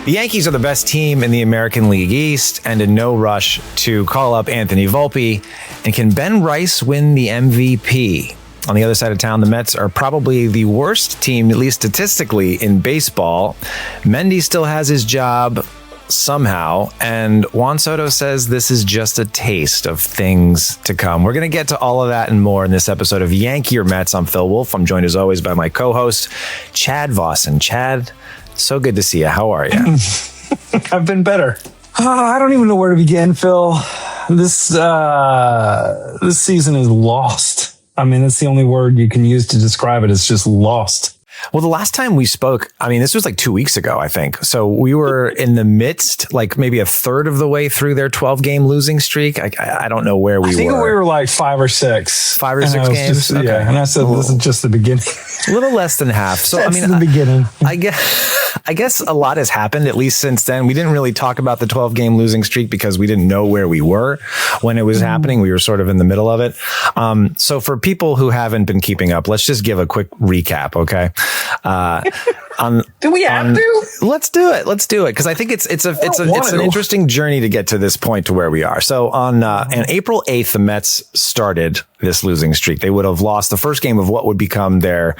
The Yankees are the best team in the American League East and in no rush to call up Anthony Volpe. And can Ben Rice win the MVP? On the other side of town, the Mets are probably the worst team, at least statistically, in baseball. Mendy still has his job somehow, and Juan Soto says this is just a taste of things to come. We're going to get to all of that and more in this episode of Yankee or Mets. I'm Phil Wolf. I'm joined as always by my co-host, Chad Vossen. Chad, so good to see you. How are you? I've been better. I don't even know where to begin, Phil. This season is lost. I mean, that's the only word you can use to describe it. It's just lost. Well, the last time we spoke, I mean, this was like 2 weeks ago, I think. So we were in the midst, like maybe a third of the way through their 12-game losing streak. I don't know where we were. I think we were like 5 or 6. 5 or 6 games? Just, okay. Yeah, and I said, this is just the beginning. A little less than half. So, That's I mean, the beginning. I guess a lot has happened, at least since then. We didn't really talk about the 12-game losing streak because we didn't know where we were when it was happening. We were sort of in the middle of it. So for people who haven't been keeping up, let's just give a quick recap, okay? Do we have to? Let's do it. Let's do it because I think it's an interesting journey to get to this point to where we are. So on April 8th, the Mets started this losing streak. They would have lost the first game of what would become their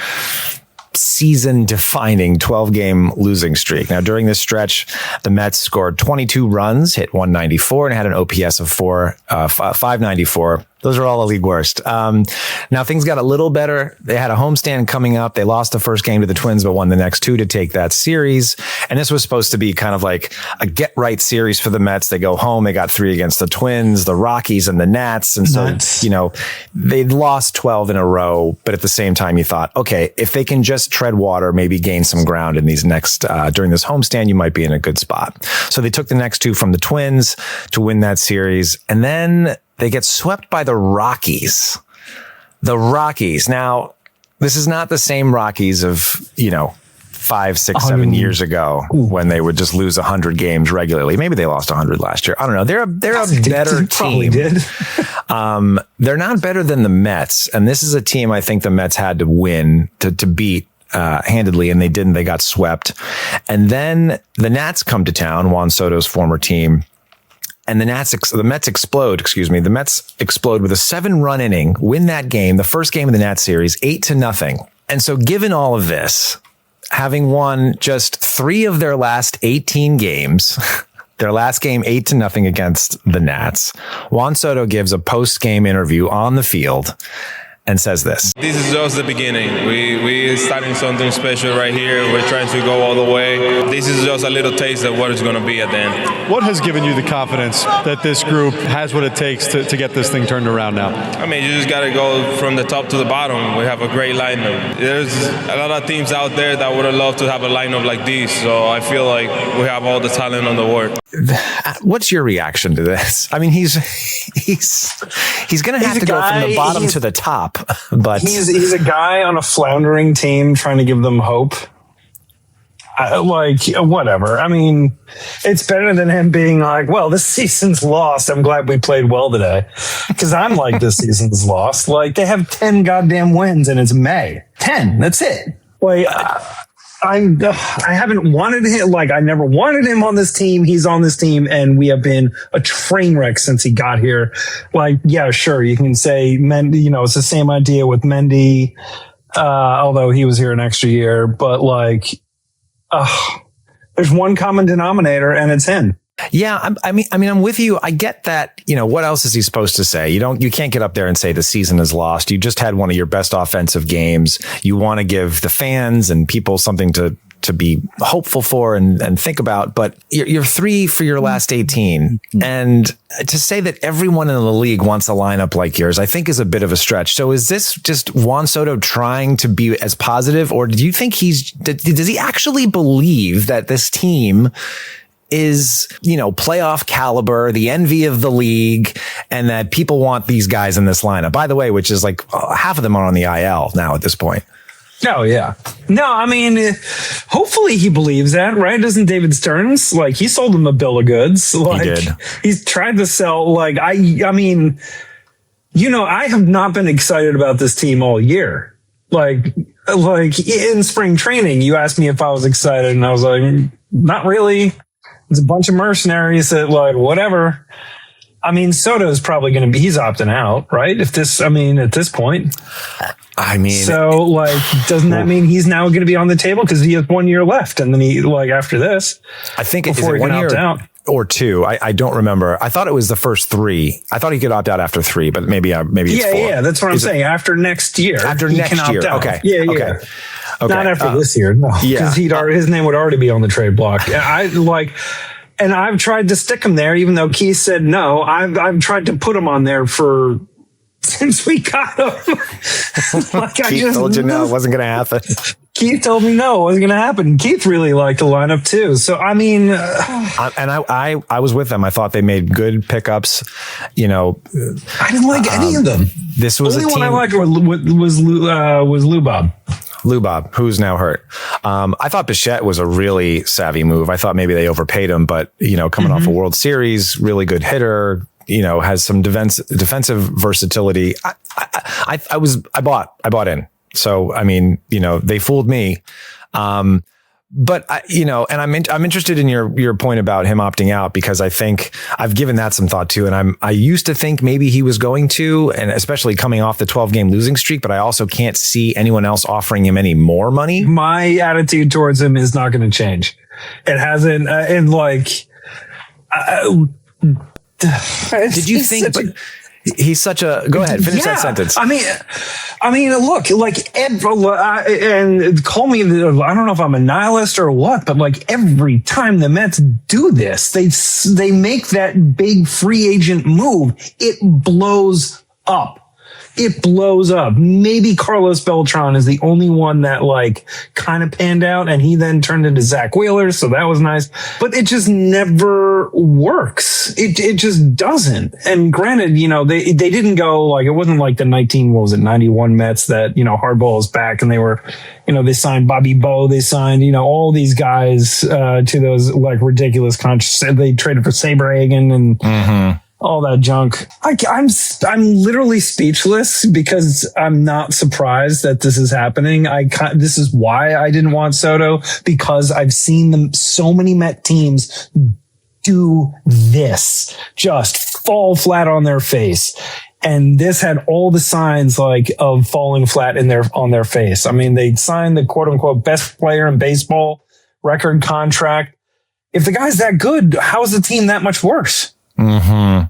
season-defining 12-game losing streak. Now, during this stretch, the Mets scored 22 runs, hit 194, and had an OPS of 594. Those are all the league worst. Now things got a little better. They had a homestand coming up. They lost the first game to the Twins, but won the next 2 to take that series. And this was supposed to be kind of like a get-right series for the Mets. They go home. They got 3 against the Twins, the Rockies, and the Nats. And so, they'd lost 12 in a row. But at the same time, you thought, okay, if they can just tread water, maybe gain some ground in these next, during this homestand, you might be in a good spot. So they took the next 2 from the Twins to win that series. And then they get swept by the Rockies. The Rockies. Now, this is not the same Rockies of, 5, 6, 7 years ago when they would just lose 100 games regularly. Maybe they lost 100 last year. I don't know. They're a better team. They're not better than the Mets. And this is a team I think the Mets had to win to beat handedly, and they didn't. They got swept. And then the Nats come to town, Juan Soto's former team. And the Mets explode with a 7-run inning, win that game, the first game of the Nats series, 8-0. And so given all of this, having won just 3 of their last 18 games, their last game 8-0 against the Nats, Juan Soto gives a post-game interview on the field and says this. This is just the beginning. We're starting something special right here. We're trying to go all the way. This is just a little taste of what it's going to be at the end. What has given you the confidence that this group has what it takes to get this thing turned around now? I mean, you just got to go from the top to the bottom. We have a great lineup. There's a lot of teams out there that would have loved to have a lineup like this. So I feel like we have all the talent on the board. What's your reaction to this? I mean, he's going to have to go from the bottom to the top. But he's a guy on a floundering team trying to give them hope. Whatever. I mean, it's better than him being like, well, this season's lost. I'm glad we played well today. Because I'm like, this season's lost. Like, they have 10 goddamn wins and it's May. 10. That's it. Like, I haven't wanted him. Like, I never wanted him on this team. He's on this team, and we have been a train wreck since he got here. Like, yeah, sure, you can say Mendy. It's the same idea with Mendy, although he was here an extra year. But there's one common denominator, and it's him. Yeah, I mean, I'm with you. I get that. What else is he supposed to say? You can't get up there and say the season is lost. You just had one of your best offensive games. You want to give the fans and people something to be hopeful for and think about. But you're 3 for your last 18. And to say that everyone in the league wants a lineup like yours, I think is a bit of a stretch. So is this just Juan Soto trying to be as positive, or do you think does he actually believe that this team is, playoff caliber, the envy of the league, and that people want these guys in this lineup, by the way, which is like half of them are on the IL now at this point? Oh, yeah. No, I mean, hopefully he believes that, right? Doesn't David Stearns, he sold him a bill of goods. He did. He's tried to sell, I mean, I have not been excited about this team all year. like in spring training, you asked me if I was excited, and I was like, not really. It's a bunch of mercenaries that like whatever. I mean, Soto's probably going to be, he's opting out, right? At this point. I mean, so like, doesn't that mean he's now going to be on the table? Because he has 1 year left. And then he, like, after this, I think before it's 1 year out. Or two. I don't remember. I thought it was the first 3. I thought he could opt out after 3, but maybe it's 4. Yeah. That's what I'm saying. After next year. After next year. Okay. Yeah. Okay. Not after this year. No. Because his name would already be on the trade block. And I've tried to stick him there, even though Keith said no. I've tried to put him on there since we got him. Keith told you no, it wasn't going to happen. Keith told me no, it wasn't going to happen. Keith really liked the lineup too. So, I mean, I was with them. I thought they made good pickups. You know, I didn't like any of them. This was only a team. one I liked was Lubob. Lubob, who's now hurt. I thought Bichette was a really savvy move. I thought maybe they overpaid him, but coming off a World Series, really good hitter. Has some defensive versatility. I bought in. So, I mean, they fooled me. But and I'm interested in your point about him opting out, because I think I've given that some thought too. And I used to think maybe he was going to, and especially coming off the 12-game losing streak, but I also can't see anyone else offering him any more money. My attitude towards him is not going to change. It hasn't, did you think? He's such a. Go ahead, finish that sentence. I mean, look, like, and call me, I don't know if I'm a nihilist or what, but like every time the Mets do this, they make that big free agent move, it blows up. It blows up. Maybe Carlos Beltran is the only one that like kind of panned out, and he then turned into Zach Wheeler. So that was nice, but it just never works. It just doesn't. And granted, they didn't go like, it wasn't like the 91 Mets that, hardball is back, and they were, they signed Bobby Bowe. They signed, all these guys, to those like ridiculous contracts. They traded for Saberhagen and, all that junk. I'm literally speechless, because I'm not surprised that this is happening. This is why I didn't want Soto, because I've seen so many Met teams do this, just fall flat on their face. And this had all the signs like of falling flat on their face. I mean, they signed the quote unquote best player in baseball, record contract. If the guy's that good, how is the team that much worse? Mm-hmm.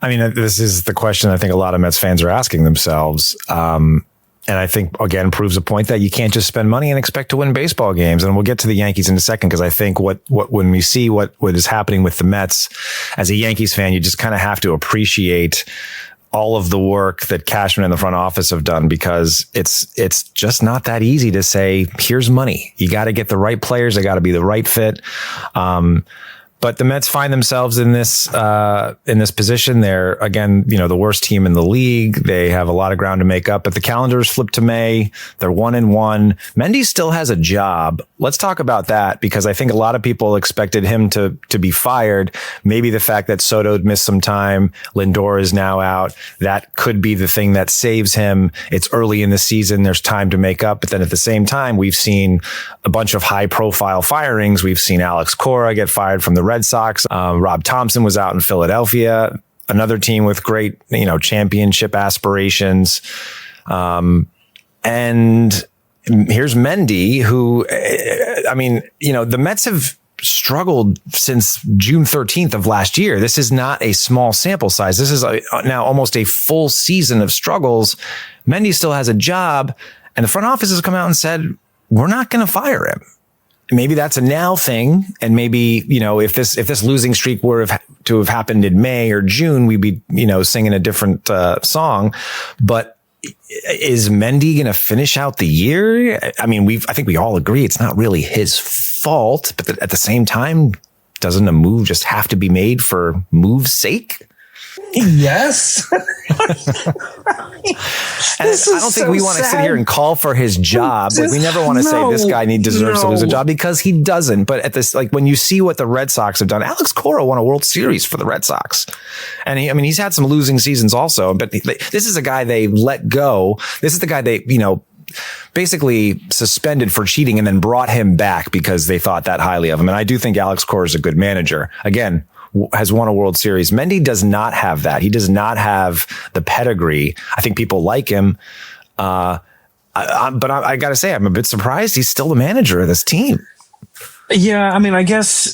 I mean, this is the question I think a lot of Mets fans are asking themselves. And I think, again, proves a point that you can't just spend money and expect to win baseball games. And we'll get to the Yankees in a second, because I think when we see what is happening with the Mets, as a Yankees fan, you just kind of have to appreciate all of the work that Cashman and the front office have done, because it's just not that easy to say, here's money. You got to get the right players. They got to be the right fit. But the Mets find themselves in this position. They're, again, the worst team in the league. They have a lot of ground to make up, but the calendar is flipped to May. They're 1-1. Mendy still has a job. Let's talk about that, because I think a lot of people expected him to be fired. Maybe the fact that Soto missed some time, Lindor is now out, that could be the thing that saves him. It's early in the season. There's time to make up. But then at the same time, we've seen a bunch of high profile firings. We've seen Alex Cora get fired from the Red Sox. Rob Thompson was out in Philadelphia, another team with great, championship aspirations. And here's Mendy, who, the Mets have struggled since June 13th of last year. This is not a small sample size. This is now almost a full season of struggles. Mendy still has a job, and the front office has come out and said, we're not going to fire him. Maybe that's a now thing. And maybe, if this losing streak were to have happened in May or June, we'd be, singing a different song. But is Mendy going to finish out the year? I mean, I think we all agree it's not really his fault, but at the same time, doesn't a move just have to be made for move's sake? Yes. And I don't think we want to sit here and call for his job. Like, we never want to say this guy deserves to lose a job, because he doesn't. But at this, like, when you see what the Red Sox have done, Alex Cora won a World Series for the Red Sox. And he's had some losing seasons also, but this is a guy they let go. This is the guy they, basically suspended for cheating and then brought him back because they thought that highly of him. And I do think Alex Cora is a good manager. Again, has won a World Series. Mendy does not have that. He does not have the pedigree. I think people like him. But I got to say, I'm a bit surprised he's still the manager of this team. Yeah, I mean, I guess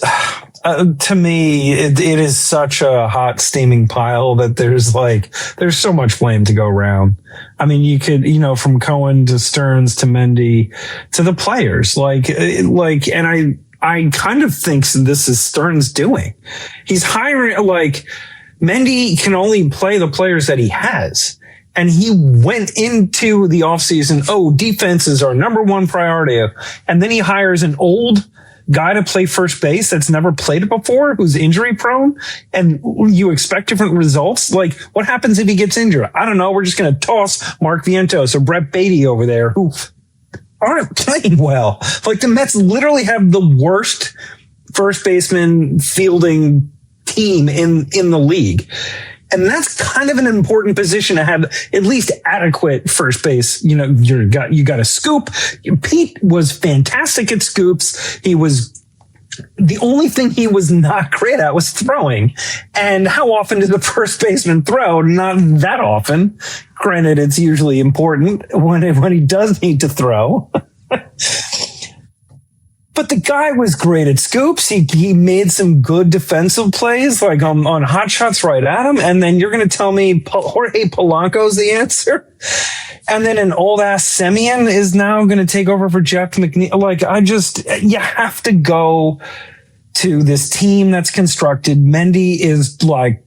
to me, it is such a hot steaming pile that there's so much blame to go around. I mean, you could, from Cohen to Stearns to Mendy to the players, and I kind of think this is Stearns doing. He's hiring, Mendy can only play the players that he has. And he went into the offseason, defense is our number one priority. And then he hires an old guy to play first base that's never played it before, who's injury prone, and you expect different results. Like, what happens if he gets injured? I don't know. We're just going to toss Mark Vientos or Brett Beatty over there, who aren't playing well. Like, the Mets literally have the worst first baseman fielding team in the league. And that's kind of an important position to have at least adequate first base. You got a scoop. Pete was fantastic at scoops. He was the only thing he was not great at was throwing. And how often does the first baseman throw? Not that often. Granted, it's usually important when he does need to throw. But the guy was great at scoops. He made some good defensive plays, like on hot shots right at him. And then you're going to tell me Jorge Polanco's the answer? And then an old ass Semien is now going to take over for Jeff McNeil. You have to go to this team that's constructed. Mendy is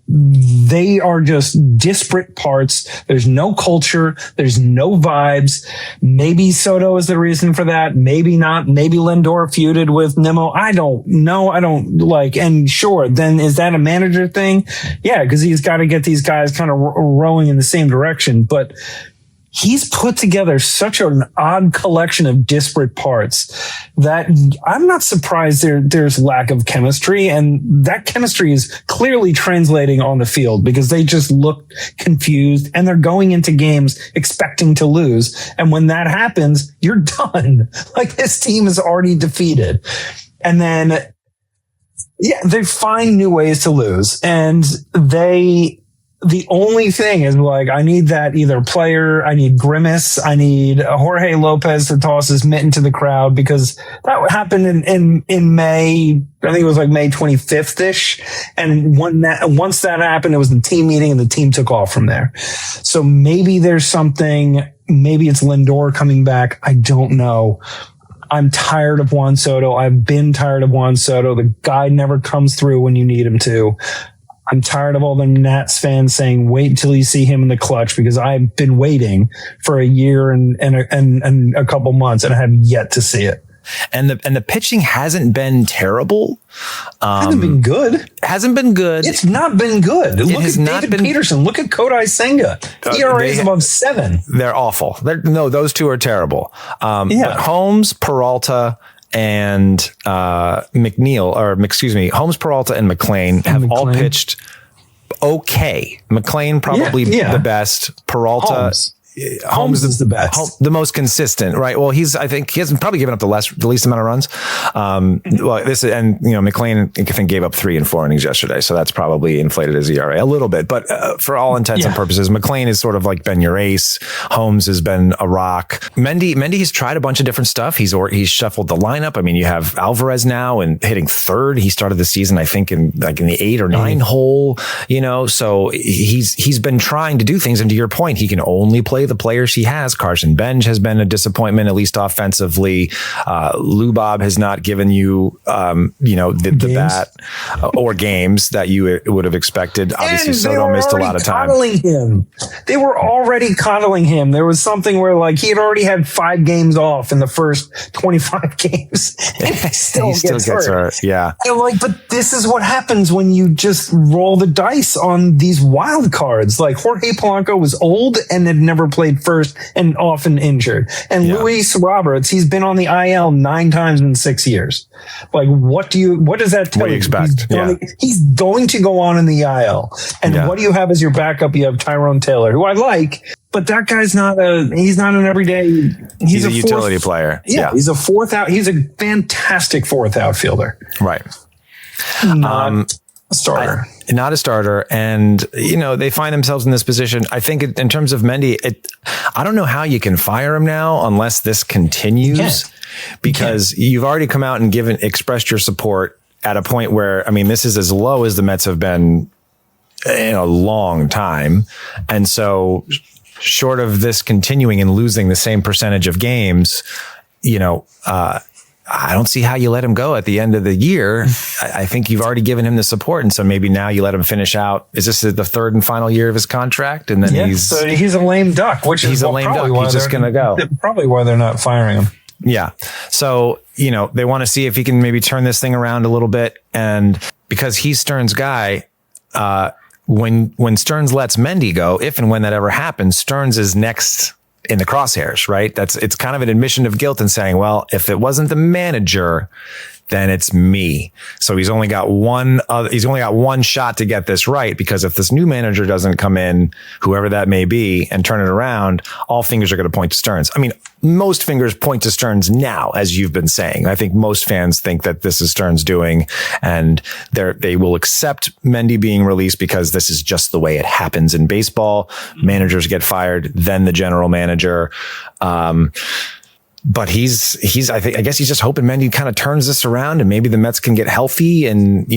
they are just disparate parts. There's no culture. There's no vibes. Maybe Soto is the reason for that. Maybe not. Maybe Lindor feuded with Nimmo. I don't know. And sure, then is that a manager thing? Yeah, because he's got to get these guys kind of rowing in the same direction. But he's put together such an odd collection of disparate parts that I'm not surprised there's lack of chemistry. And that chemistry is clearly translating on the field because they just look confused and they're going into games expecting to lose. And when that happens, you're done. This team is already defeated. And then, they find new ways to lose. And the only thing is I need that either player, I need Grimace, I need Jorge Lopez to toss his mitten to the crowd, because that happened in May. I think it was May 25th ish. And once that happened, it was the team meeting and the team took off from there. So maybe there's something, maybe it's Lindor coming back. I don't know. I'm tired of Juan Soto. I've been tired of Juan Soto. The guy never comes through when you need him to. I'm tired of all the Nats fans saying, wait until you see him in the clutch, because I've been waiting for a year and a couple months and I have yet to see it. And the pitching hasn't been terrible. Hasn't been good. Hasn't been good. It's not been good. Look at David Peterson. Look at Kodai Senga. ERA's above 7. They're awful. Those two are terrible. But Holmes, Peralta, and Holmes, Peralta, and McClain have all pitched okay. McClain probably the best. Peralta. Holmes is the best, the most consistent, right? Well, I think he hasn't probably given up the least amount of runs. McClain, I think, gave up 3 and 4 innings yesterday, so that's probably inflated his ERA a little bit. But for all intents and purposes, McClain is sort of been your ace. Holmes has been a rock. Mendy has tried a bunch of different stuff. He's shuffled the lineup. I mean, you have Alvarez now and hitting third. He started the season, I think, in the 8 or 9 hole. So he's been trying to do things. And to your point, he can only play the players he has. Carson Bench has been a disappointment, at least offensively. Lubob has not given you, the bat or games that you would have expected. Obviously, Soto missed a lot of time. They were already coddling him. There was something where he had already had 5 games off in the first 25 games. And he still gets hurt. Yeah. And but this is what happens when you just roll the dice on these wild cards. Jorge Polanco was old and had never played first and often injured. And Luis Roberts, he's been on the IL 9 times in 6 years. What does that tell you? What do you expect? He's going to go on in the IL. And what do you have as your backup? You have Tyrone Taylor, who I like, but that guy's he's not an everyday, he's a utility player. Yeah. He's a he's a fantastic fourth outfielder. Right. Not a starter. Not a starter. And, they find themselves in this position. I think in terms of Mendy, I don't know how you can fire him now unless this continues, because you've already come out and expressed your support at a point where, this is as low as the Mets have been in a long time. And so short of this continuing and losing the same percentage of games, I don't see how you let him go at the end of the year. I think you've already given him the support. And so maybe now you let him finish out. Is this the third and final year of his contract? And then he's a lame duck, which he's is a lame duck. He's just going to go. Probably why they're not firing him. Yeah. So, they want to see if he can maybe turn this thing around a little bit. And because he's Stern's guy, when Stearns lets Mendy go, if and when that ever happens, Stearns is next in the crosshairs, right? It's kind of an admission of guilt and saying, well, if it wasn't the manager, then it's me. So he's only got one shot to get this right, because if this new manager doesn't come in, whoever that may be, and turn it around, all fingers are going to point to Stearns. Most fingers point to Stearns now, as you've been saying. I think most fans think that this is Stearns doing, and they will accept Mendy being released because this is just the way it happens in baseball. Managers get fired, then the general manager. But I guess he's just hoping Mendy kind of turns this around, and maybe the Mets can get healthy and,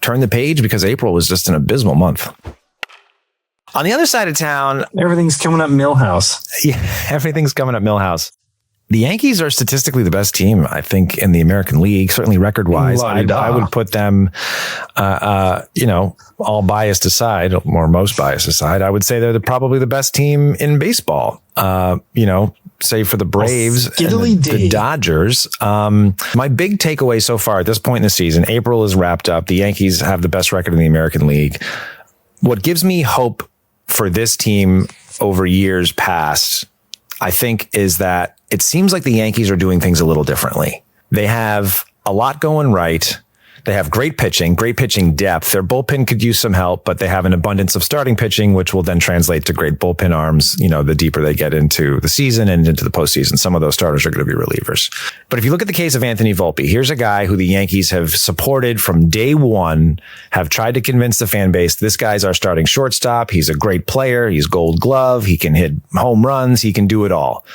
turn the page, because April was just an abysmal month. On the other side of town, everything's coming up Millhouse. Yeah, everything's coming up Millhouse. The Yankees are statistically the best team, I think, in the American League, certainly record-wise. I would put them, all biased aside, or most biased aside, I would say they're probably the best team in baseball. Save for the Braves and the Dodgers. My big takeaway so far at this point in the season, April is wrapped up. The Yankees have the best record in the American League. What gives me hope for this team over years past, I think, is that it seems like the Yankees are doing things a little differently. They have a lot going right. They have great pitching depth. Their bullpen could use some help, but they have an abundance of starting pitching, which will then translate to great bullpen arms, the deeper they get into the season and into the postseason. Some of those starters are going to be relievers. But if you look at the case of Anthony Volpe, here's a guy who the Yankees have supported from day one, have tried to convince the fan base, this guy's our starting shortstop. He's a great player. He's Gold Glove. He can hit home runs. He can do it all.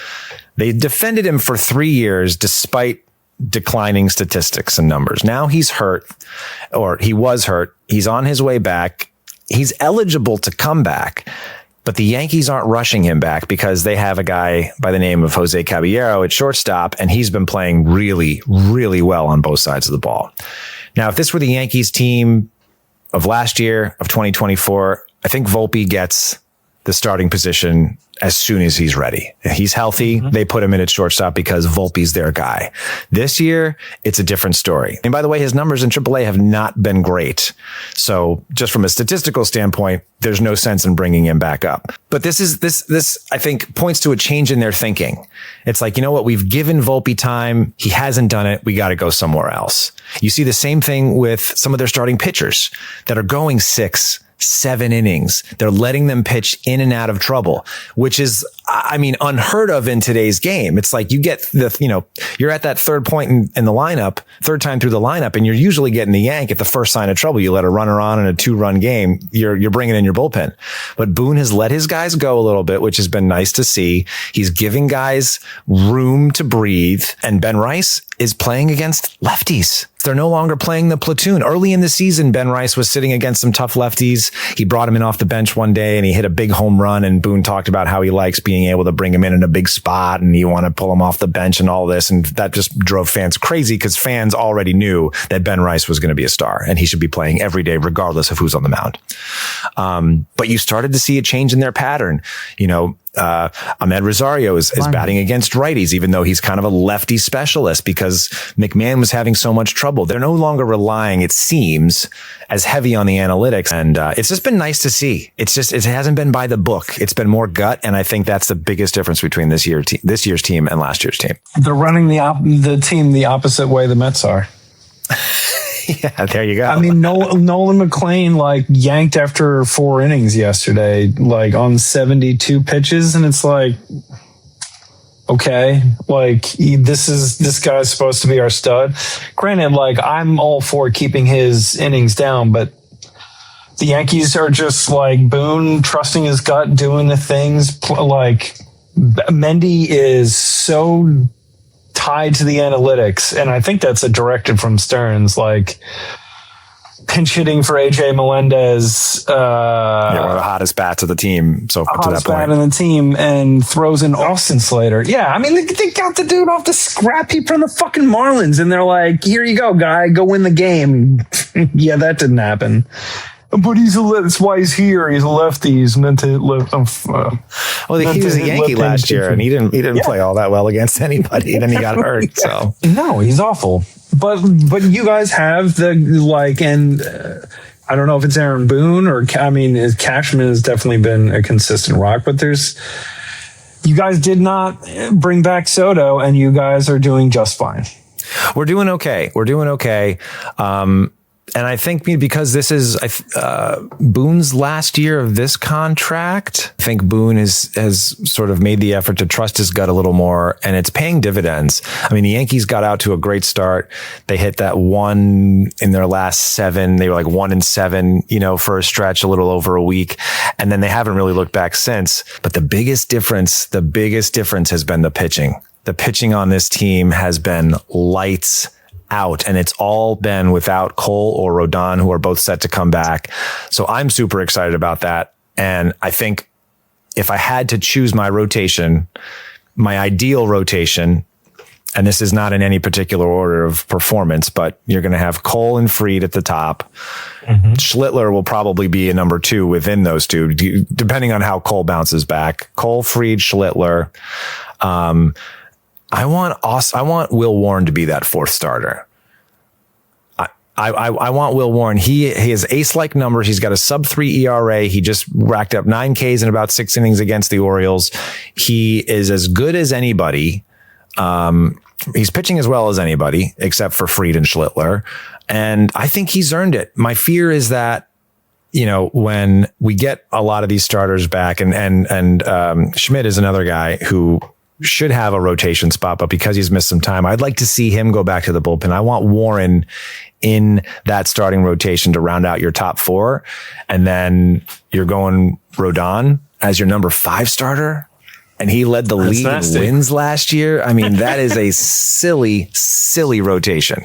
They defended him for 3 years despite declining statistics and numbers. Now he's hurt, or he was hurt. He's on his way back. He's eligible to come back, but the Yankees aren't rushing him back because they have a guy by the name of Jose Caballero at shortstop, and he's been playing really, really well on both sides of the ball. Now, if this were the Yankees team of last year, of 2024, I think Volpe gets the starting position as soon as he's ready. He's healthy. They put him in at shortstop because Volpe's their guy. This year, it's a different story. And by the way, his numbers in AAA have not been great. So just from a statistical standpoint, there's no sense in bringing him back up. But this I think points to a change in their thinking. It's like, you know what? We've given Volpe time. He hasn't done it. We got to go somewhere else. You see the same thing with some of their starting pitchers that are going 6-7 innings. They're letting them pitch in and out of trouble, which is, unheard of in today's game. It's like you're at that third point in the lineup, third time through the lineup, and you're usually getting the yank at the first sign of trouble. You let a runner on in a 2-run game, you're bringing in your bullpen. But Boone has let his guys go a little bit, which has been nice to see. He's giving guys room to breathe, and Ben Rice is playing against lefties. They're no longer playing the platoon. Early in the season, Ben Rice was sitting against some tough lefties. He brought him in off the bench one day and he hit a big home run, and Boone talked about how he likes being able to bring him in a big spot and you want to pull him off the bench and all this. And that just drove fans crazy because fans already knew that Ben Rice was going to be a star and he should be playing every day regardless of who's on the mound. But you started to see a change in their pattern. Ahmed Rosario is batting against righties, even though he's kind of a lefty specialist because McMahon was having so much trouble. They're no longer relying, it seems, as heavy on the analytics. And it's just been nice to see. It hasn't been by the book. It's been more gut. And I think that's the biggest difference between this year's team and last year's team. They're running the team the opposite way the Mets are. Yeah, there you go. I mean, Nolan McLean like yanked after 4 innings yesterday, like on 72 pitches, and it's like, okay, like this guy's supposed to be our stud. Granted, like I'm all for keeping his innings down, but the Yankees are just like Boone trusting his gut, doing the things. Like Mendy is so tied to the analytics, and I think that's a directive from Stearns. Like pinch hitting for AJ Melendez, one of the hottest bats of the team. So to that point, bat in the team, and throws in Austin Slater. Yeah, I mean they got the dude off the scrap heap from the fucking Marlins, and they're like, "Here you go, guy, go win the game." Yeah, that didn't happen. But that's why he's here. He's a lefty. He's meant to live. Well, he was a Yankee last year, and he didn't play all that well against anybody. Then he got hurt. So no, he's awful. But you guys have the like, and I don't know if it's Aaron Boone or Cashman has definitely been a consistent rock. But you guys did not bring back Soto, and you guys are doing just fine. We're doing okay. And I think because this is Boone's last year of this contract, I think Boone has sort of made the effort to trust his gut a little more, and it's paying dividends. I mean, the Yankees got out to a great start. They hit that 1 in their last 7. They were like 1-7, for a stretch, a little over a week. And then they haven't really looked back since. But the biggest difference has been the pitching. The pitching on this team has been lights out, and it's all been without Cole or Rodon, who are both set to come back. So I'm super excited about that. And I think if I had to choose my rotation, my ideal rotation, and this is not in any particular order of performance, but you're going to have Cole and Fried at the top. Mm-hmm. Schlittler will probably be a number 2 within those two, depending on how Cole bounces back. Cole, Fried, Schlittler. I want Will Warren to be that 4th starter. I want Will Warren. He has ace-like numbers. He's got a sub-3 ERA. He just racked up 9 Ks in about 6 innings against the Orioles. He is as good as anybody. He's pitching as well as anybody, except for Fried and Schlittler. And I think he's earned it. My fear is that, when we get a lot of these starters back, and Schmidt is another guy who should have a rotation spot, but because he's missed some time, I'd like to see him go back to the bullpen. I want Warren in that starting rotation to round out your top 4. And then you're going Rodon as your number 5 starter. And he led the league in wins last year. I mean, that is a silly, silly rotation.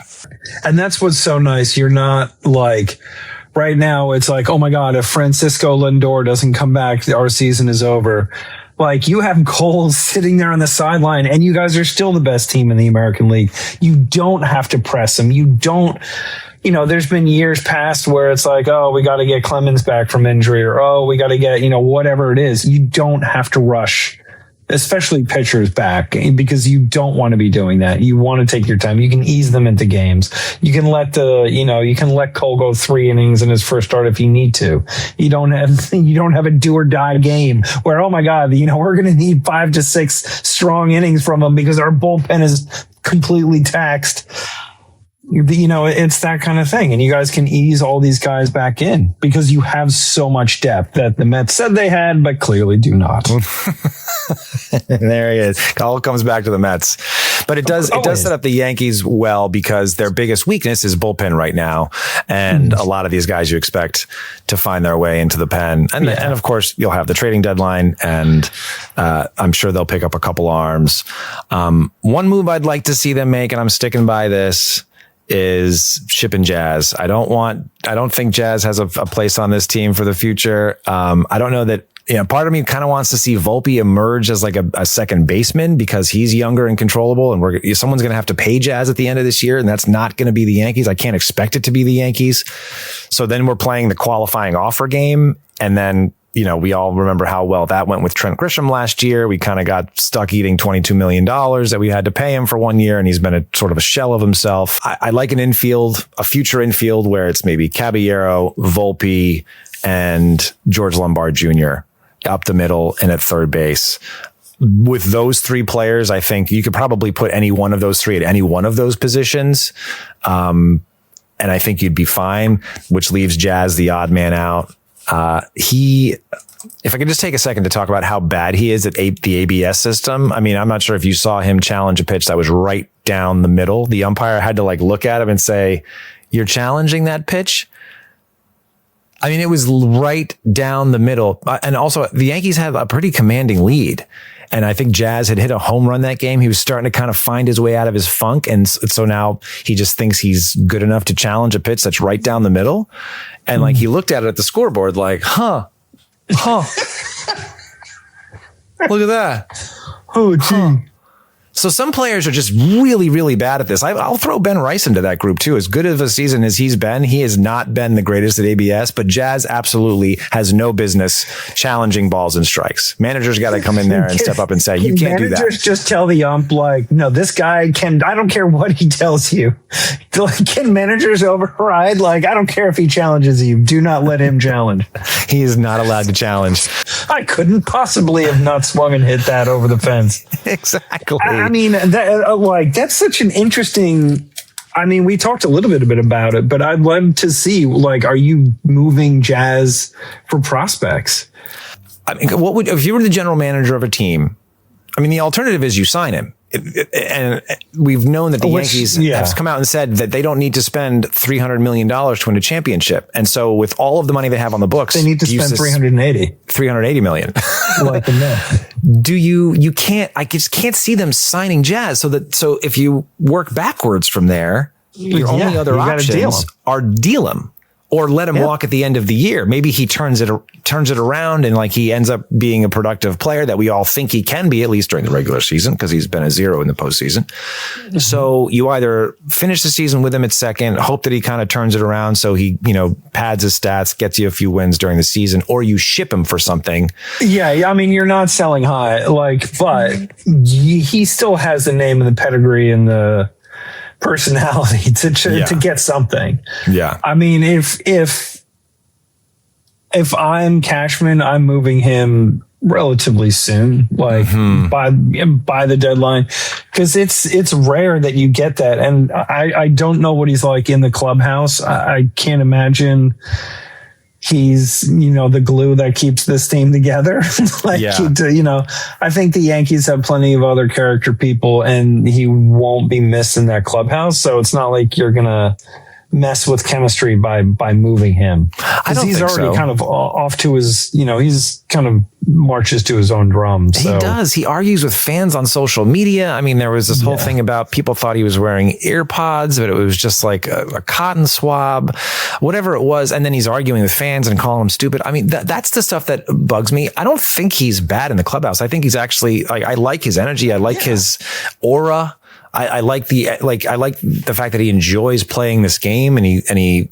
And that's what's so nice. You're not like, right now, it's like, oh my God, if Francisco Lindor doesn't come back, our season is over. Like, you have Cole sitting there on the sideline, and you guys are still the best team in the American League. You don't have to press them. You don't, there's been years past where it's like, oh, we got to get Clemens back from injury, or, oh, we got to get, whatever it is. You don't have to rush, especially pitchers back, because you don't want to be doing that. You want to take your time. You can ease them into games. You can let Cole go 3 innings in his first start if you need to. You don't have a do or die game where, oh my God, we're going to need 5 to 6 strong innings from him because our bullpen is completely taxed. It's that kind of thing. And you guys can ease all these guys back in because you have so much depth that the Mets said they had, but clearly do not. There he is. It all comes back to the Mets. But it does set up the Yankees well, because their biggest weakness is bullpen right now. And a lot of these guys you expect to find their way into the pen. And of course, you'll have the trading deadline, and I'm sure they'll pick up a couple arms. One move I'd like to see them make, and I'm sticking by this, is shipping Jazz. I don't think Jazz has a place on this team for the future. I don't know that, part of me kind of wants to see Volpe emerge as like a second baseman, because he's younger and controllable, and someone's going to have to pay Jazz at the end of this year, and that's not going to be the Yankees. I can't expect it to be the Yankees. So then we're playing the qualifying offer game, and then we all remember how well that went with Trent Grisham last year. We kind of got stuck eating $22 million that we had to pay him for 1 year, and he's been a sort of a shell of himself. I like a future infield where it's maybe Caballero, Volpe, and George Lombard Jr. up the middle and at third base. With those 3 players, I think you could probably put any one of those 3 at any one of those positions. and I think you'd be fine, which leaves Jazz the odd man out. If I could just take a second to talk about how bad he is at the ABS system. I mean, I'm not sure if you saw him challenge a pitch that was right down the middle. The umpire had to like look at him and say, "You're challenging that pitch?" I mean, it was right down the middle. And also the Yankees had a pretty commanding lead. And I think Jazz had hit a home run that game. He was starting to kind of find his way out of his funk. And so now he just thinks he's good enough to challenge a pitch that's right down the middle. And like, he looked at it at the scoreboard like, huh. Look at that. Oh, gee. So some players are just really, really bad at this. I'll throw Ben Rice into that group too. As good of a season as he's been, he has not been the greatest at ABS, but Jazz absolutely has no business challenging balls and strikes. Managers got to come in there and step up and say, you can't do that. Managers just tell the ump, like, no, this guy I don't care what he tells you. Like, can managers override? Like, I don't care if he challenges you. Do not let him challenge. He is not allowed to challenge. I couldn't possibly have not swung and hit that over the fence. Exactly. I mean, that's such an interesting. I mean, we talked a little bit about it, but I'd love to see, like, are you moving Jazz for prospects? I mean, if you were the general manager of a team? I mean, the alternative is you sign him. And we've known that the Yankees have come out and said that they don't need to spend $300 million to win a championship. And so with all of the money they have on the books, they need to spend $380 million. Like I just can't see them signing Jazz. So if you work backwards from there, your only other options are deal him. Or let him walk at the end of the year. Maybe he turns it around and like he ends up being a productive player that we all think he can be, at least during the regular season, because he's been a zero in the postseason. Mm-hmm. So you either finish the season with him at second, hope that he kind of turns it around so he, pads his stats, gets you a few wins during the season, or you ship him for something. Yeah, I mean, you're not selling high, but he still has the name and the pedigree and the personality to get something. Yeah. I mean, if I'm Cashman, I'm moving him relatively soon, like by the deadline, because it's rare that you get that. And I don't know what he's like in the clubhouse. I can't imagine he's, the glue that keeps this team together. I think the Yankees have plenty of other character people and he won't be missed in that clubhouse. So it's not like you're going to mess with chemistry by moving him. Because he's already kind of off to his, he's kind of marches to his own drum. So. He does. He argues with fans on social media. I mean, there was this whole thing about people thought he was wearing ear pods, but it was just like a cotton swab, whatever it was. And then he's arguing with fans and calling them stupid. I mean, that's the stuff that bugs me. I don't think he's bad in the clubhouse. I think he's actually I like his energy. I like his aura. I like the fact that he enjoys playing this game, and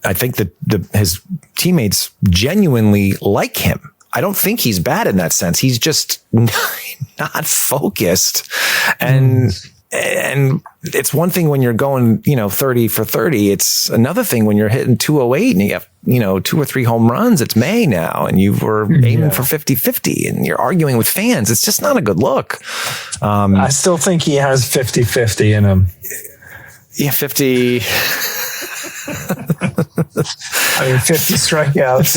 I think that his teammates genuinely like him. I don't think he's bad in that sense. He's just not focused. And it's one thing when you're going, 30 for 30. It's another thing when you're hitting 208 and you have, 2 or 3 home runs. It's May now and you were aiming for 50-50 and you're arguing with fans. It's just not a good look. I still think he has 50-50 in him. Yeah, 50. 50 strikeouts.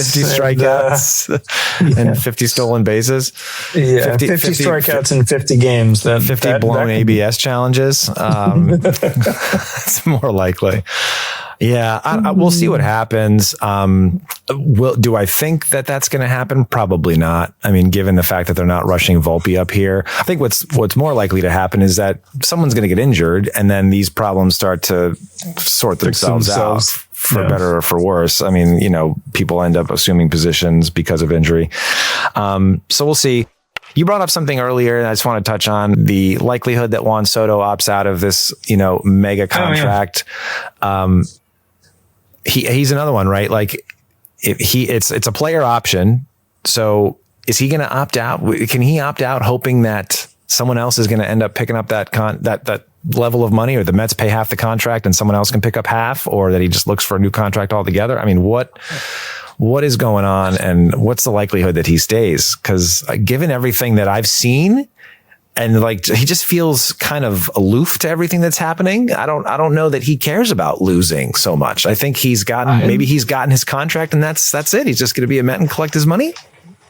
And 50 stolen bases. Yeah, 50 strikeouts in 50 games. 50 blown ABS challenges. It's more likely. Yeah, we'll see what happens. Do I think that that's going to happen? Probably not. I mean, given the fact that they're not rushing Volpe up here, I think what's more likely to happen is that someone's going to get injured, and then these problems start to sort themselves out, for better or for worse. I mean, people end up assuming positions because of injury. So we'll see. You brought up something earlier, and I just want to touch on the likelihood that Juan Soto opts out of this, mega contract. He's another one, right? Like it's a player option. So is he going to opt out? Can he opt out hoping that someone else is going to end up picking up that level of money, or the Mets pay half the contract and someone else can pick up half, or that he just looks for a new contract altogether? I mean, what is going on, and what's the likelihood that he stays? Because given everything that I've seen, And like, he just feels kind of aloof to everything that's happening. I don't know that he cares about losing so much. I think maybe he's gotten his contract and that's it. He's just going to be a Met and collect his money.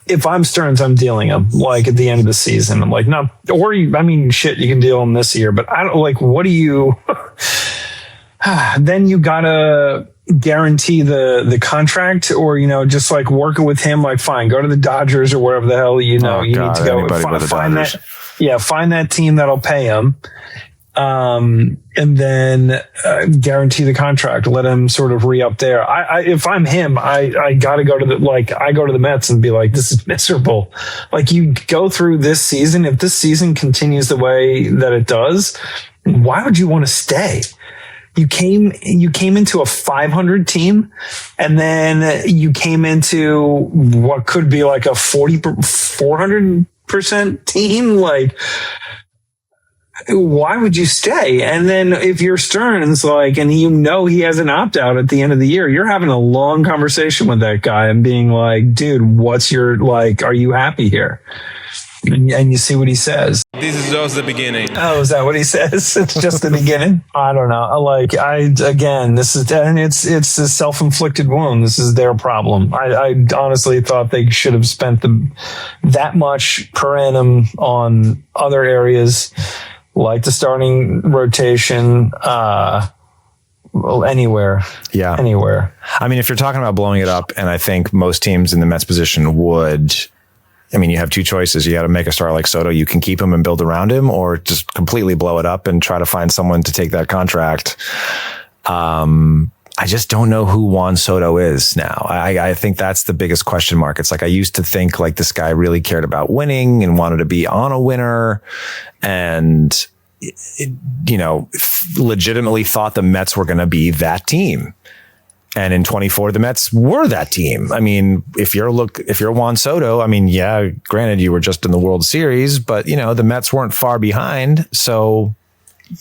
If I'm Stearns, I'm dealing him like at the end of the season. I'm like, no, you can deal him this year, but I don't like, what do you, then you gotta guarantee the contract or, just like working with him, like fine, go to the Dodgers or wherever the hell, you need to go find that. Yeah. Find that team that'll pay him. And then guarantee the contract, let him sort of re-up there. If I'm him, I got to go to I go to the Mets and be like, this is miserable. Like, you go through this season. If this season continues the way that it does, why would you want to stay? You came into a 500 team, and then you came into what could be like a 400% team. Like, why would you stay? And then if you're Stearns, and he has an opt out at the end of the year, you're having a long conversation with that guy and being like, dude, what's your, are you happy here? And you see what he says. This is just the beginning. Oh, is that what he says? It's just the beginning. I don't know. This is, and it's a self-inflicted wound. This is their problem. I honestly thought they should have spent that much per annum on other areas, like the starting rotation, anywhere. Yeah. Anywhere. I mean, if you're talking about blowing it up, and I think most teams in the Mets position would, you have two choices. You got to make a star like Soto. You can keep him and build around him, or just completely blow it up and try to find someone to take that contract. I just don't know who Juan Soto is now. I think that's the biggest question mark. It's like, I used to think like this guy really cared about winning and wanted to be on a winner, and legitimately thought the Mets were going to be that team. And in 24, the Mets were that team. I mean, if you're Juan Soto, yeah, granted you were just in the World Series, but the Mets weren't far behind. So,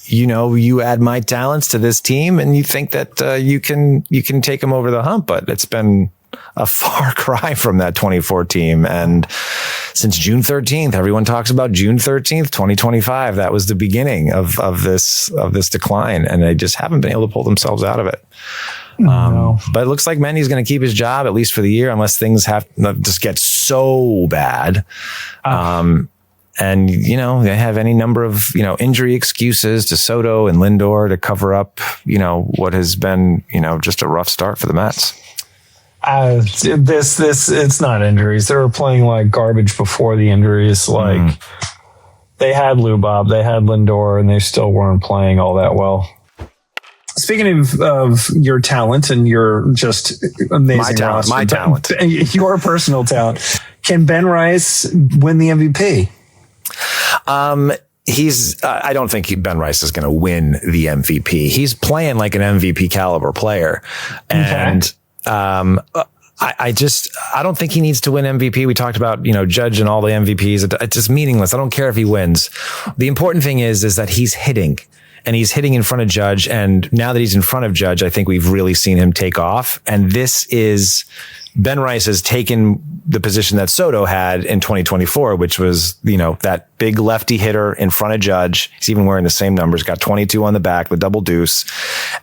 you add my talents to this team and you think that you can take them over the hump, but it's been a far cry from that 24 team. And since June 13th, everyone talks about June 13th, 2025. That was the beginning of this decline. And they just haven't been able to pull themselves out of it. No. But it looks like Mendy's going to keep his job, at least for the year, unless things just get so bad. And, they have any number of, injury excuses to Soto and Lindor to cover up, what has been, just a rough start for the Mets. It's not injuries. They were playing like garbage before the injuries. They had Lou Bob, they had Lindor, and they still weren't playing all that well. Speaking of your talent and your just amazing my talent, your personal talent, can Ben Rice win the MVP? I don't think Ben Rice is going to win the MVP. He's playing like an MVP caliber player. And, I don't think he needs to win MVP. We talked about, Judge and all the MVPs. It's just meaningless. I don't care if he wins. The important thing is that he's hitting. And he's hitting in front of Judge. And now that he's in front of Judge, I think we've really seen him take off. And Ben Rice has taken the position that Soto had in 2024, which was, that big lefty hitter in front of Judge. He's even wearing the same numbers, got 22 on the back, the double deuce.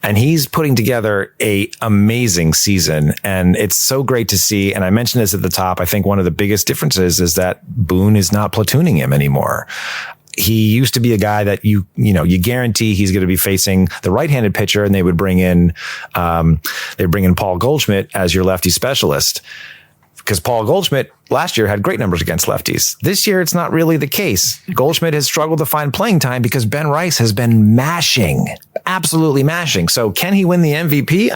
And he's putting together a amazing season. And it's so great to see. And I mentioned this at the top. I think one of the biggest differences is that Boone is not platooning him anymore. He used to be a guy that you guarantee he's going to be facing the right-handed pitcher, and they would bring in Paul Goldschmidt as your lefty specialist, because Paul Goldschmidt last year had great numbers against lefties. This year, it's not really the case. Goldschmidt has struggled to find playing time because Ben Rice has been absolutely mashing. So can he win the MVP?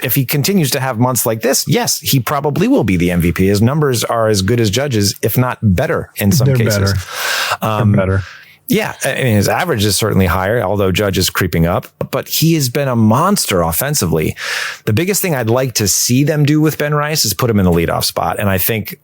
If he continues to have months like this, yes, he probably will be the MVP. His numbers are as good as Judge's, if not better in some cases. They're better. Yeah, his average is certainly higher, although Judge is creeping up, but he has been a monster offensively. The biggest thing I'd like to see them do with Ben Rice is put him in the leadoff spot. And I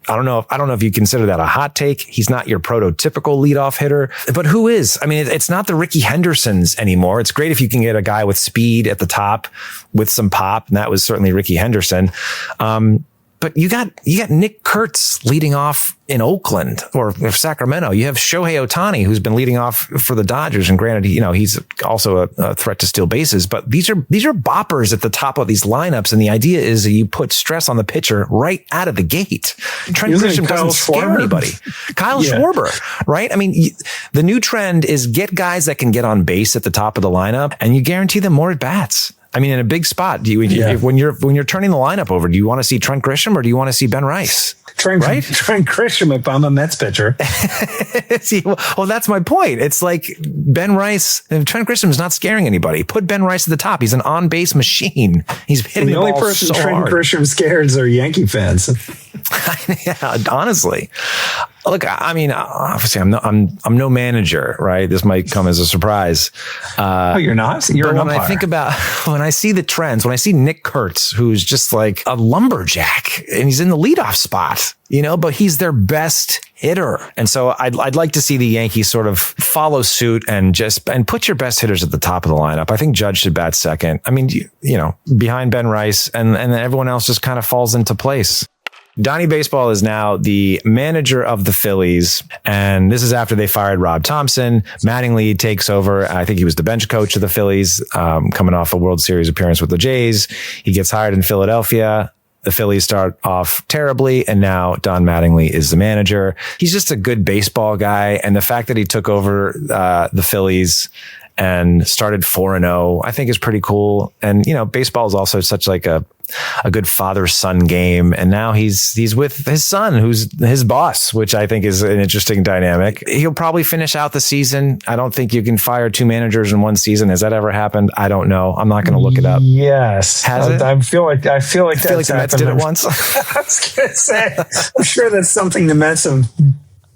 don't know if you consider that a hot take. He's not your prototypical leadoff hitter, but who is? It's not the Ricky Hendersons anymore. It's great if you can get a guy with speed at the top with some pop. And that was certainly Ricky Henderson. But But you got Nick Kurtz leading off in Oakland or Sacramento. You have Shohei Ohtani, who's been leading off for the Dodgers. And granted, he's also a threat to steal bases, but these are boppers at the top of these lineups. And the idea is that you put stress on the pitcher right out of the gate. Trent Grisham doesn't scare anybody. Kyle Schwarber, right? I mean, the new trend is get guys that can get on base at the top of the lineup, and you guarantee them more at bats. I mean, in a big spot, when you're turning the lineup over, do you want to see Trent Grisham or do you want to see Ben Rice? Trent Grisham if I'm a Mets pitcher. See, well, that's my point. It's like Ben Rice and Trent Grisham is not scaring anybody. Put Ben Rice at the top. He's an on-base machine. He's hitting the only ball person so Trent hard. Grisham scares are Yankee fans. Yeah, honestly. Look, I mean, obviously, I'm no manager, right? This might come as a surprise. You're not. You're an umpire. I think about when I see the trends, when I see Nick Kurtz, who's just like a lumberjack, and he's in the leadoff spot, but he's their best hitter, and so I'd like to see the Yankees sort of follow suit and put your best hitters at the top of the lineup. I think Judge should bat second. I mean, behind Ben Rice, and everyone else just kind of falls into place. Donnie Baseball is now the manager of the Phillies, and this is after they fired Rob Thompson. Mattingly takes over. I think he was the bench coach of the Phillies, coming off a World Series appearance with the Jays. He gets hired in Philadelphia. The Phillies start off terribly, and now Don Mattingly is the manager. He's just a good baseball guy, and the fact that he took over the Phillies and started 4-0, I think is pretty cool. And, baseball is also such like a good father-son game. And now he's with his son, who's his boss, which I think is an interesting dynamic. He'll probably finish out the season. I don't think you can fire two managers in one season. Has that ever happened? I don't know. I'm not going to look it up. Yes. Has it? I feel like that's the Mets did it once. I was going to say, I'm sure that's something the Mets have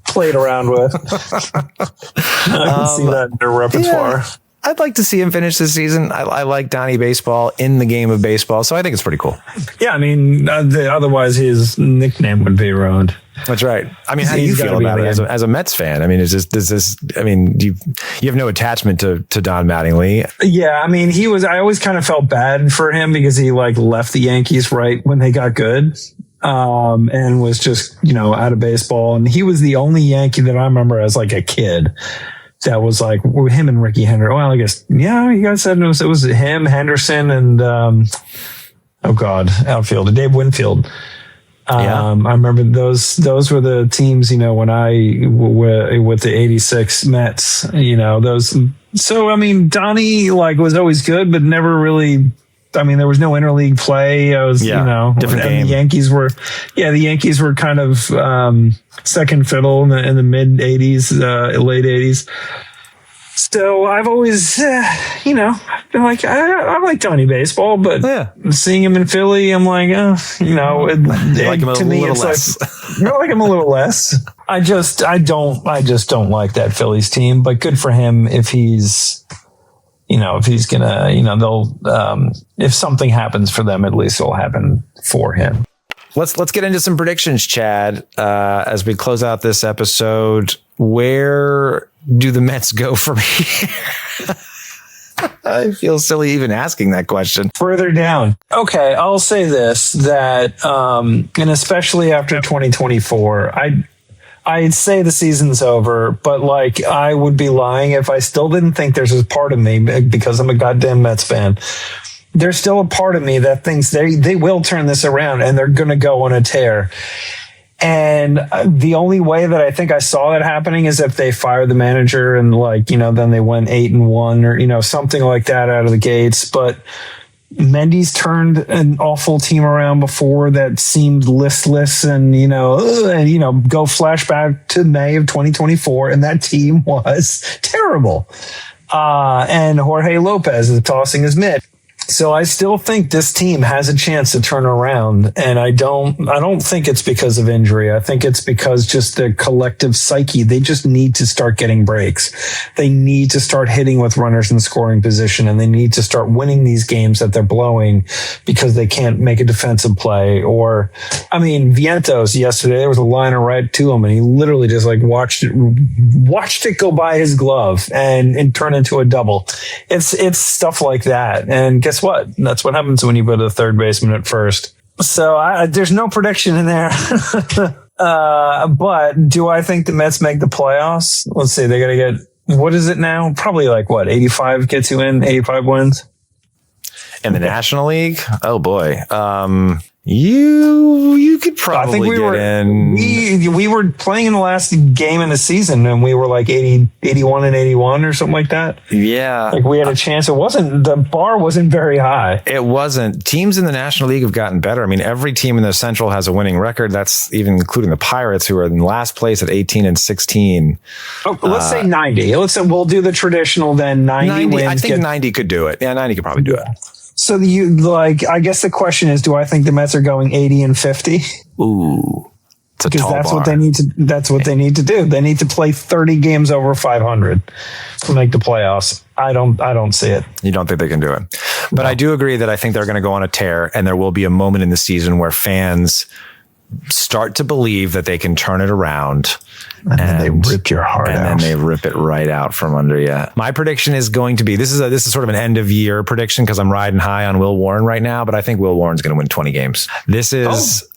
played around with. I can see that in their repertoire. Yeah. I'd like to see him finish this season. I like Donnie Baseball in the game of baseball, so I think it's pretty cool. Yeah, I mean, otherwise his nickname would be ruined. That's right. I mean, how do you feel about it as a Mets fan? I mean, do you have no attachment to Don Mattingly? Yeah, I mean, I always kind of felt bad for him because he left the Yankees right when they got good. And was just, out of baseball. And he was the only Yankee that I remember as like a kid that was like him and Ricky Henderson. Well, I guess, yeah, you guys said it was him, Henderson, and, outfielder, Dave Winfield. I remember those were the teams, when I with the 86 Mets, those. So, I mean, Donnie was always good, but never really, I mean, there was no interleague play. I was, different game. The Yankees were kind of second fiddle in the mid 80s, late 80s. So I've always, been like, I like Donnie Baseball, but seeing him in Philly, I'm like, you like him a little less. I like him a little less. I just don't like that Phillies team, but good for him if he's, if he's gonna, they'll, if something happens for them, at least it'll happen for him. Let's get into some predictions, Chad. As we close out this episode, where do the Mets go from here? I feel silly even asking that question. Further down. Okay, I'll say this, that, and especially after 2024, I'd say the season's over, but I would be lying if I still didn't think there's a part of me, because I'm a goddamn Mets fan. There's still a part of me that thinks they will turn this around and they're going to go on a tear. And the only way that I think I saw that happening is if they fire the manager and then they went 8-1 or, something like that out of the gates. But Mendy's turned an awful team around before that seemed listless and, go flashback to May of 2024 and that team was terrible. And Jorge Lopez is tossing his mitt. So I still think this team has a chance to turn around, and I don't think it's because of injury. I think it's because just the collective psyche. They just need to start getting breaks. They need to start hitting with runners in scoring position, and they need to start winning these games that they're blowing because they can't make a defensive play. Or, I mean, Vientos yesterday, there was a liner right to him, and he literally just watched it go by his glove and turn into a double. It's stuff like that. And guess what? That's what happens when you put a third baseman at first. So there's no prediction in there. But do I think the Mets make the playoffs? Let's see. They got to get, what is it now? Probably like what? 85 gets you in, 85 wins. In the National League? Oh boy. You could probably I think get in. We were playing in the last game in the season and we were like 81 and 81 or something like that. Yeah. Like we had a chance. The bar wasn't very high. It wasn't. Teams in the National League have gotten better. I mean, every team in the Central has a winning record. That's even including the Pirates, who are in last place at 18 and 16. Oh, let's say 90. We'll do the traditional then 90 wins. I think 90 could do it. Yeah, 90 could probably do it. So I guess the question is, do I think the Mets are going 80 and 50? Ooh, it's a because tall that's bar. what they need to. That's what they need to do. They need to play 30 games over 500 to make the playoffs. I don't see it. You don't think they can do it, but I do agree that I think they're going to go on a tear, and there will be a moment in the season where fans start to believe that they can turn it around. And then they rip your heart out. And then they rip it right out from under you. My prediction is going to be, this is sort of an end of year prediction because I'm riding high on Will Warren right now, but I think Will Warren's going to win 20 games. This is,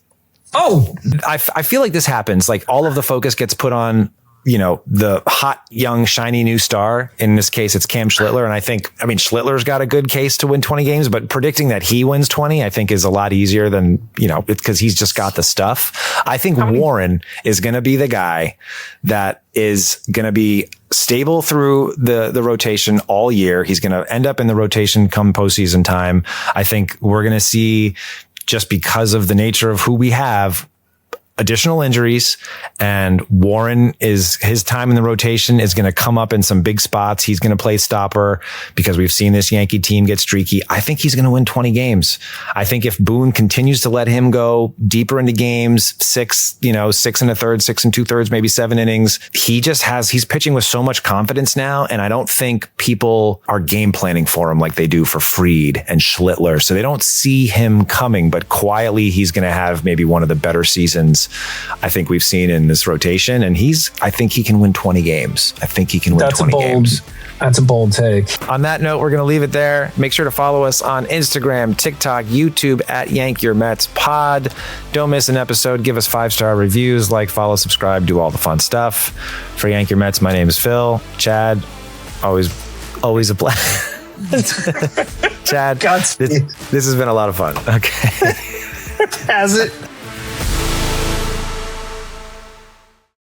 I feel like this happens. Like all of the focus gets put on, the hot, young, shiny new star. In this case, it's Cam Schlittler. And Schlittler's got a good case to win 20 games, but predicting that he wins 20, I think is a lot easier than, because he's just got the stuff. I think Warren is going to be the guy that is going to be stable through the rotation all year. He's going to end up in the rotation come postseason time. I think we're going to see, just because of the nature of who we have, additional injuries, and Warren his time in the rotation is going to come up in some big spots. He's going to play stopper because we've seen this Yankee team get streaky. I think he's going to win 20 games. I think if Boone continues to let him go deeper into games, 6 and a third, 6 and 2/3, maybe 7 innings, he's pitching with so much confidence now. And I don't think people are game planning for him like they do for Fried and Schlittler. So they don't see him coming, but quietly he's going to have maybe one of the better seasons I think we've seen in this rotation, and I think he can win 20 games. I think he can win 20 games. That's a bold take. On that note, we're going to leave it there. Make sure to follow us on Instagram, TikTok, YouTube at Yank Your Mets Pod. Don't miss an episode. Give us 5-star reviews, follow, subscribe, do all the fun stuff. For Yank Your Mets, my name is Phil. Chad, always a blast. Chad, this has been a lot of fun. Okay. Has it?